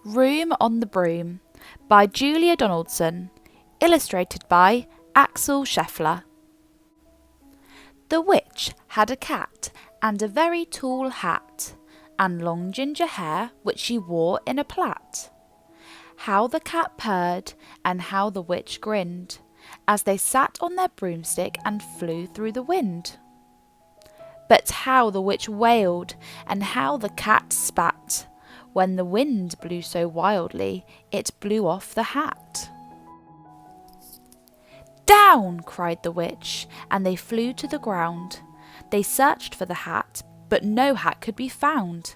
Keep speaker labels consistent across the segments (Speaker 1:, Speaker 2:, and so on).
Speaker 1: Room on the Broom by Julia Donaldson, illustrated by Axel Scheffler. The witch had a cat and a very tall hat, and long ginger hair which she wore in a plait. How the cat purred, and how the witch grinned, as they sat on their broomstick and flew through the wind. But how the witch wailed, and how the cat spat, when the wind blew so wildly it blew off the hat. "Down!" cried the witch, and they flew to the ground. They searched for the hat, but no hat could be found.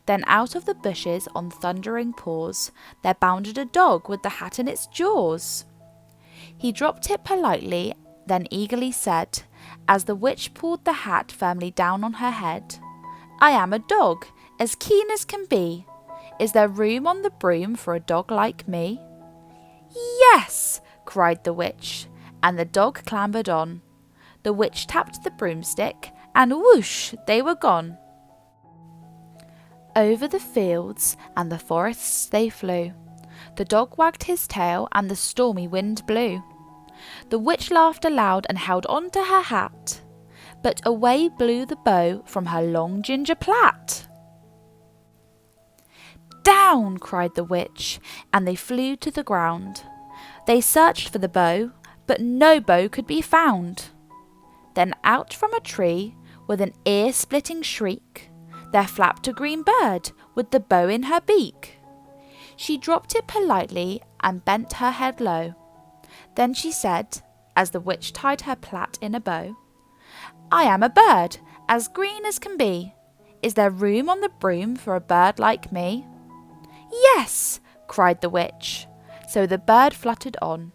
Speaker 1: Then out of the bushes on thundering paws there bounded a dog with the hat in its jaws. He dropped it politely, then eagerly said, as the witch pulled the hat firmly down on her head, "I am a dog, as keen as can be. Is there room on the broom for a dog like me?" "Yes!" cried the witch, and the dog clambered on. The witch tapped the broomstick, and whoosh, they were gone. Over the fields and the forests they flew. The dog wagged his tail, and the stormy wind blew. The witch laughed aloud and held on to her hat, but away blew the bow from her long ginger plait. "Down!" cried the witch, and they flew to the ground. They searched for the bow, but no bow could be found. Then out from a tree, with an ear-splitting shriek, there flapped a green bird with the bow in her beak. She dropped it politely and bent her head low. Then she said, as the witch tied her plait in a bow, "I am a bird, as green as can be. Is there room on the broom for a bird like me?" "Yes!" cried the witch. So the bird fluttered on.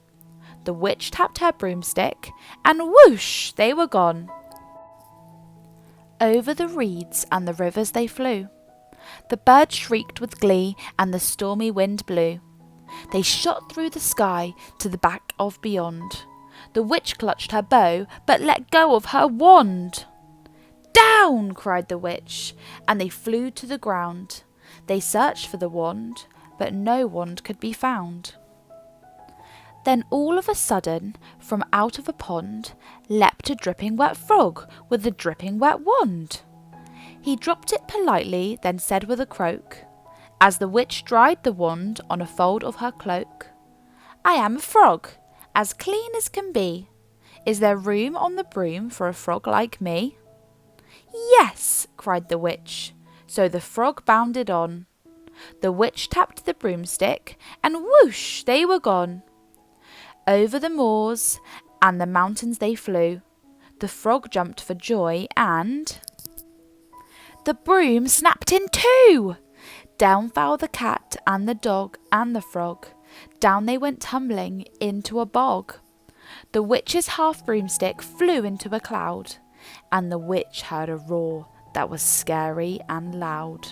Speaker 1: The witch tapped her broomstick, and whoosh, they were gone. Over the reeds and the rivers they flew. The bird shrieked with glee, and the stormy wind blew. They shot through the sky to the back of beyond. The witch clutched her bow, but let go of her wand. "Down!" cried the witch, and they flew to the ground. They searched for the wand, but no wand could be found. Then all of a sudden, from out of a pond, leapt a dripping wet frog with a dripping wet wand. He dropped it politely, then said with a croak, as the witch dried the wand on a fold of her cloak, "I am a frog, as clean as can be. Is there room on the broom for a frog like me?" "Yes!" cried the witch. So the frog bounded on. The witch tapped the broomstick, and whoosh, they were gone. Over the moors and the mountains they flew. The frog jumped for joy, and the broom snapped in two. Down fell the cat and the dog and the frog. Down they went tumbling into a bog. The witch's half broomstick flew into a cloud, and the witch heard a roar that was scary and loud.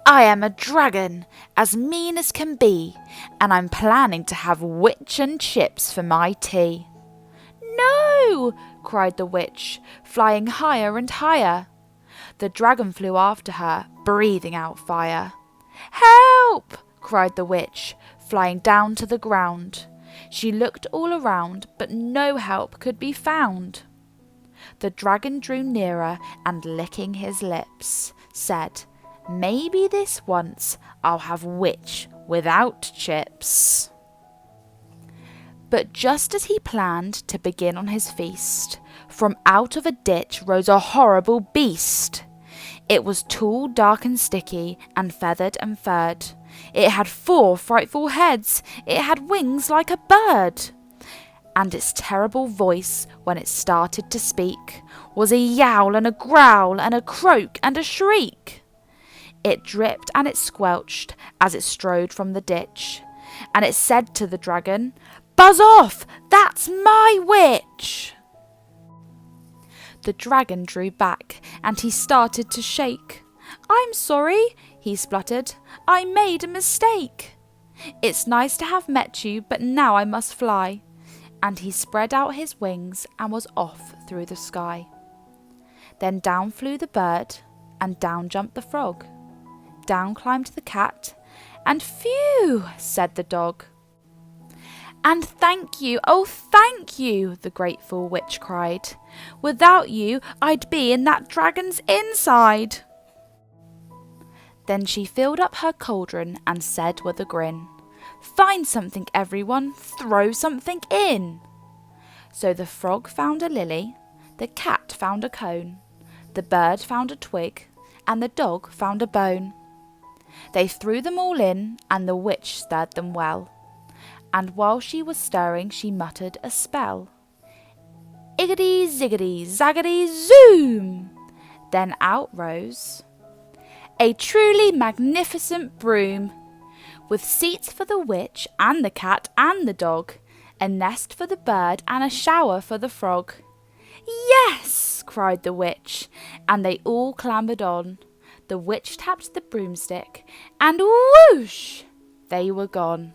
Speaker 1: "I am a dragon, as mean as can be, and I'm planning to have witch and chips for my tea." "No!" cried the witch, flying higher and higher. The dragon flew after her, breathing out fire. "Help!" cried the witch, flying down to the ground. She looked all around, but no help could be found. The dragon drew nearer, and licking his lips, said, "Maybe this once I'll have witch without chips." But just as he planned to begin on his feast, from out of a ditch rose a horrible beast. It was tall, dark and sticky, and feathered and furred. It had 4 frightful heads. It had wings like a bird. And its terrible voice, when it started to speak, was a yowl and a growl and a croak and a shriek. It dripped and it squelched as it strode from the ditch, and it said to the dragon, "Buzz off, that's my witch." The dragon drew back, and he started to shake. "I'm sorry," he spluttered, "I made a mistake. It's nice to have met you, but now I must fly." And he spread out his wings and was off through the sky. Then down flew the bird, and down jumped the frog. down climbed the cat, and phew, said the dog. And thank you, oh thank you, the grateful witch cried. Without you, I'd be in that dragon's inside. Then she filled up her cauldron and said with a grin, Find something, everyone, throw something in. So the frog found a lily, the cat found a cone, the bird found a twig, and the dog found a bone. They threw them all in, and the witch stirred them well. And while she was stirring, she muttered a spell. Iggity, ziggity, zaggity, zoom! Then out rose a truly magnificent broom, with seats for the witch and the cat and the dog, a nest for the bird and a shower for the frog. Yes, cried the witch, and they all clambered on. The witch tapped the broomstick, and whoosh, they were gone.